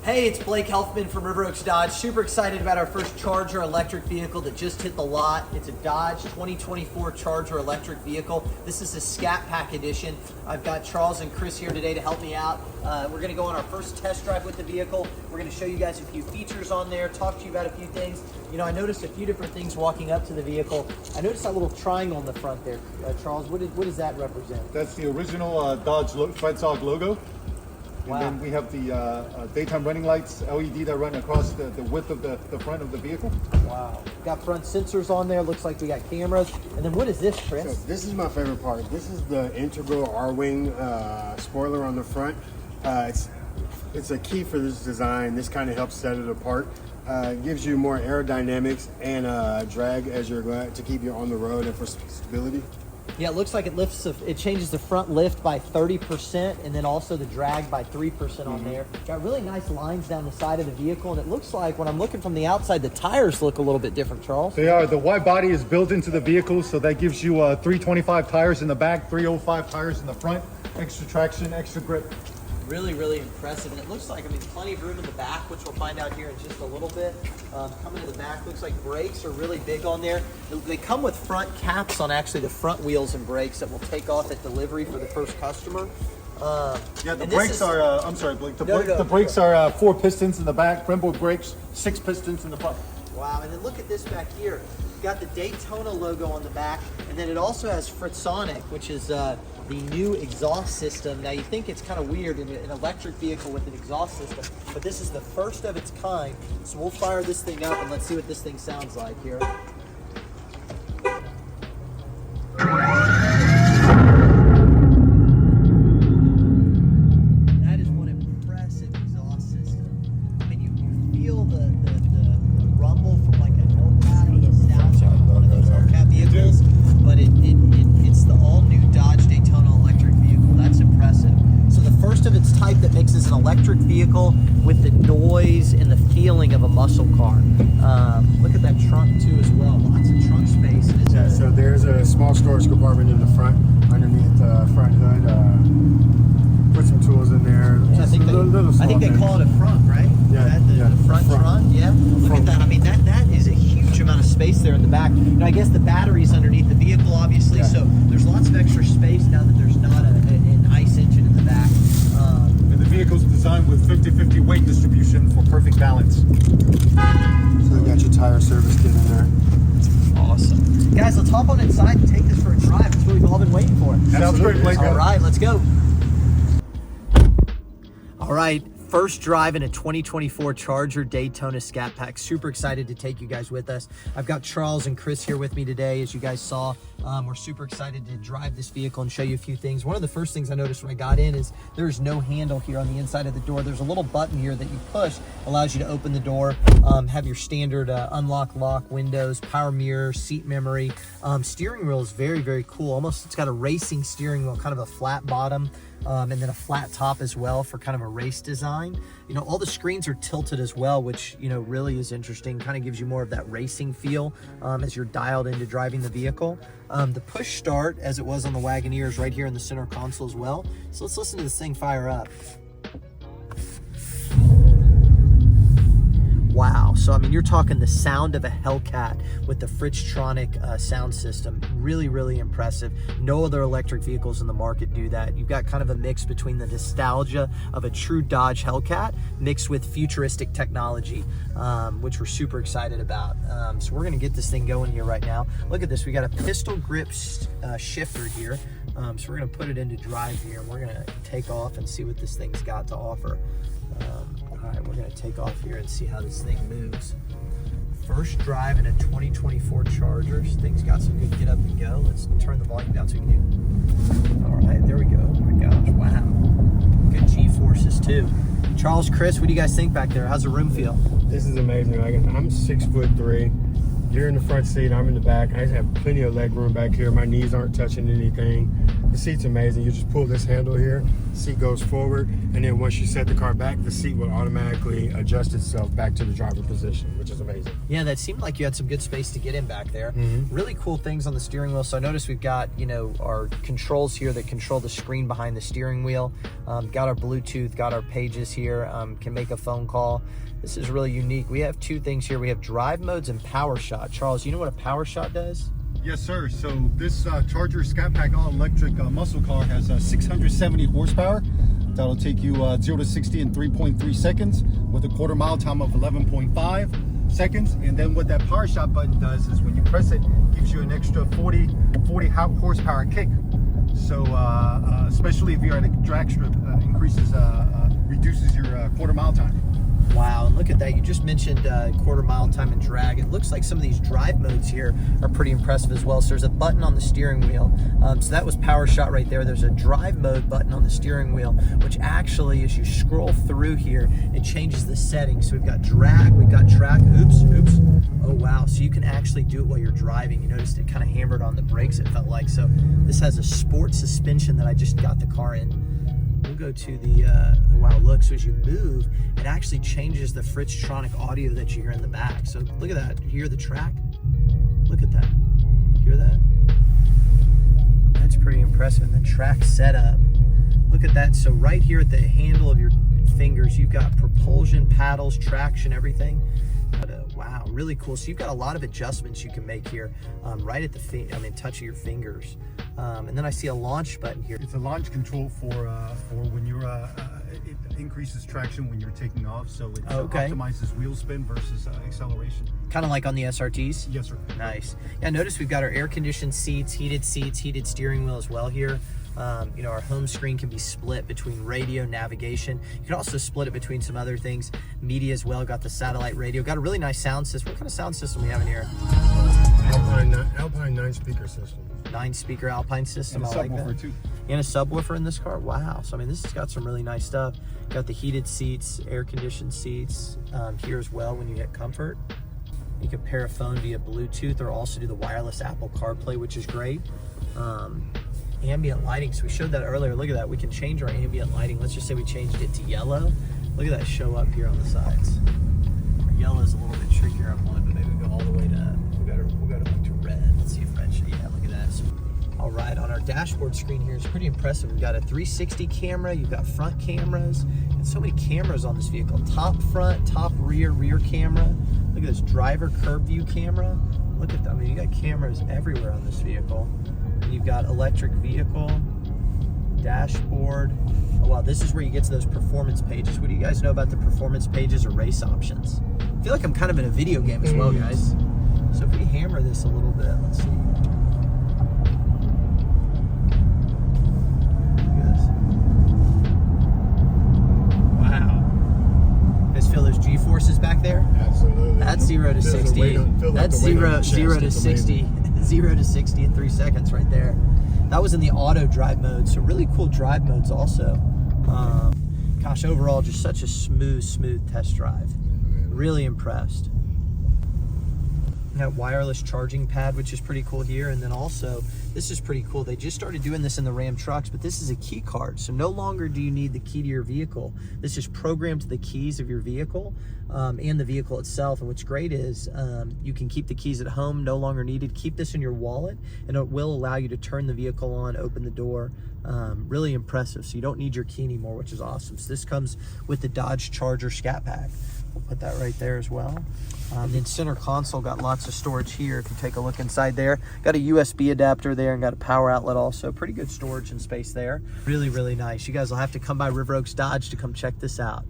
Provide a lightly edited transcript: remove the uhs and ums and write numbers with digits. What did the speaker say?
Hey, it's Blake Helfman from River Oaks Dodge. Super excited about our first Charger electric vehicle that just hit the lot. It's a Dodge 2024 Charger electric vehicle. This is a Scat Pack edition. I've got Charles and Chris here today to help me out. We're gonna go on our first test drive with the vehicle. We're gonna show you guys a few features on there, talk to you about a few things. You know, I noticed a few different things walking up to the vehicle. I noticed that little triangle on the front there. Charles, what does that represent? That's the original Dodge Fred Dog logo. And Wow. then we have the daytime running lights, LED, that run across the width of the front of the vehicle. Wow. Got front sensors on there. Looks like we got cameras. And then what is this, Chris? So this is my favorite part. This is the integral R-wing spoiler on the front. It's a key for this design. This kind of helps set it apart. It gives you more aerodynamics and drag as you're going to keep you on the road and for stability. Yeah, it looks like it changes the front lift by 30% and then also the drag by 3% on there. Got really nice lines down the side of the vehicle, and it looks like when I'm looking from the outside, the tires look a little bit different, Charles. They are. The wide body is built into the vehicle, so that gives you 325 tires in the back, 305 tires in the front, extra traction, extra grip. Really, really impressive. And it looks like, I mean, plenty of room in the back, which we'll find out here in just a little bit. Coming to the back, looks like brakes are really big on there. They come with front caps on actually the front wheels and brakes that will take off at delivery for the first customer. Yeah, the brakes are, I'm sorry, Blake, the No. brakes are 4 pistons in the back, Brembo brakes, 6 pistons in the front. Wow, and then look at this back here. Got the Daytona logo on the back, and then it also has Fritzonic, which is the new exhaust system. Now you think it's kind of weird in an electric vehicle with an exhaust system, but this is the first of its kind. So we'll fire this thing up and let's see what this thing sounds like here. That is one impressive exhaust system. I mean, you feel the rumble from like a Hellcat or the nostalgia of one of those Hellcat vehicles, but it's the all-new Dodge Daytona electric vehicle. That's impressive. So the first of its type that mixes an electric vehicle with the noise and the feeling of a muscle car. Look at that trunk too as well. Lots of trunk space. Yeah, so there's a small storage compartment in the front, underneath the front hood. Put some tools in there. Yeah, I think they call it a front, right? Yeah, the front trunk. Yeah. Look at that. I mean, that is a huge amount of space there in the back. Now, I guess the battery's underneath the vehicle, obviously, Yeah. so there's lots of extra space now that there's not an ICE engine in the back. And the vehicle's designed with 50-50 weight distribution for perfect balance. So you got your tire service kit in there. Awesome. Guys, let's hop on inside and take this for a drive. It's what we've all been waiting for. Sounds great, Blake. All right, let's go. All right, first drive in a 2024 Charger Daytona Scat Pack. Super excited to take you guys with us. I've got Charles and Chris here with me today, as you guys saw. We're super excited to drive this vehicle and show you a few things. One of the first things I noticed when I got in is there's no handle here on the inside of the door. There's a little button here that you push, allows you to open the door, have your standard unlock, lock, windows, power mirror, seat memory. Steering wheel is very, very cool. Almost, it's got a racing steering wheel, kind of a flat bottom. And then a flat top as well for kind of a race design. You know, all the screens are tilted as well, which, you know, really is interesting. Kind of gives you more of that racing feel as you're dialed into driving the vehicle. The push start, as it was on the Wagoneer, is right here in the center console as well. So let's listen to this thing fire up. Wow. So, I mean, you're talking the sound of a Hellcat with the Fritzonic sound system. Really, really impressive. No other electric vehicles in the market do that. You've got kind of a mix between the nostalgia of a true Dodge Hellcat mixed with futuristic technology, which we're super excited about. So we're going to get this thing going here right now. Look at this. We got a pistol grip shifter here. So we're going to put it into drive here, and we're going to take off and see what this thing's got to offer. All right, we're going to take off here and see how this thing moves. First drive in a 2024 Charger. This thing's got some good get up and go. Let's turn the volume down so we can do. All right, there we go. Oh my gosh, wow. Good G-forces too. Charles, Chris, what do you guys think back there? How's the room feel? This is amazing. I'm 6'3". You're in the front seat, I'm in the back. I have plenty of leg room back here. My knees aren't touching anything. The seat's amazing. You just pull this handle here, seat goes forward, and then once you set the car back, the seat will automatically adjust itself back to the driver position, which is amazing. Yeah, that seemed like you had some good space to get in back there. Really cool things on the steering wheel. So I noticed we've got, you know, our controls here that control the screen behind the steering wheel. Got our Bluetooth, got our pages here, can make a phone call. This is really unique. We have two things here. We have drive modes and power shot. Charles, you know what a power shot does? Yes, sir. So this Charger Scat Pack all-electric muscle car has 670 horsepower. That'll take you 0 to 60 in 3.3 seconds with a quarter mile time of 11.5 seconds. And then what that power shot button does is when you press it, gives you an extra 40 horsepower kick. So especially if you're at a drag strip, reduces your quarter mile time. Wow, and look at that. You just mentioned quarter mile time and drag. It looks like some of these drive modes here are pretty impressive as well. So there's a button on the steering wheel. So that was power shot right there. There's a drive mode button on the steering wheel, which actually, as you scroll through here, it changes the settings. So we've got drag, we've got track. Oops. Oh, wow. So you can actually do it while you're driving. You noticed it kind of hammered on the brakes, it felt like. So this has a sport suspension that I just got the car in. We'll go to the, wow, look, so as you move, it actually changes the Fritztronic audio that you hear in the back. So look at that, you hear the track? Look at that, hear that? That's pretty impressive. And then track setup, look at that. So right here at the handle of your fingers, you've got propulsion, paddles, traction, everything. Wow, really cool. So you've got a lot of adjustments you can make here, right at the touch of your fingers. And then I see a launch button here. It's a launch control for when you're it increases traction when you're taking off, so it optimizes wheel spin versus acceleration. Kind of like on the SRTs? Yes, sir. Nice. Yeah, notice we've got our air-conditioned seats, heated steering wheel as well here. You know, our home screen can be split between radio, navigation. You can also split it between some other things. Media as well, got the satellite radio. Got a really nice sound system. What kind of sound system we have in here? Alpine 9-speaker system. 9-speaker Alpine system, And a I like subwoofer that. too. And a subwoofer in this car? Wow. So, I mean, this has got some really nice stuff. Got the heated seats, air-conditioned seats here as well when you hit comfort. You can pair a phone via Bluetooth or also do the wireless Apple CarPlay, which is great. Ambient lighting, so we showed that earlier. Look at that, we can change our ambient lighting. Let's just say we changed it to yellow. Look at that show up here on the sides. Yellow is a little bit trickier on one, but maybe we go all the way to, we'll go to red. Let's see if red should, yeah, look at that. So, all right, on our dashboard screen here, it's pretty impressive. We've got a 360 camera, you've got front cameras, and so many cameras on this vehicle. Top front, top rear camera. Look at this driver curb view camera. Look at that, I mean, you got cameras everywhere on this vehicle. You've got electric vehicle, dashboard. Oh wow, this is where you get to those performance pages. What do you guys know about the performance pages or race options? I feel like I'm kind of in a video game as well, guys. So if we hammer this a little bit, let's see. Look at this. Wow. You guys feel those G-forces back there? Absolutely. That's 0 to 60. That's 0 to 60. 0 to 60 in 3 seconds right there. That was in the auto drive mode, so really cool drive modes also. Gosh, overall, just such a smooth test drive. Really impressed. That wireless charging pad, which is pretty cool here. And then also, this is pretty cool. They just started doing this in the Ram trucks, but this is a key card. So no longer do you need the key to your vehicle. This is programmed to the keys of your vehicle and the vehicle itself. And what's great is you can keep the keys at home, no longer needed. Keep this in your wallet, and it will allow you to turn the vehicle on, open the door. Really impressive. So you don't need your key anymore, which is awesome. So this comes with the Dodge Charger Scat Pack. We'll put that right there as well. Then center console got lots of storage here. If you take a look inside there, got a USB adapter there and got a power outlet also. Pretty good storage and space there. Really nice. You guys will have to come by River Oaks Dodge to come check this out.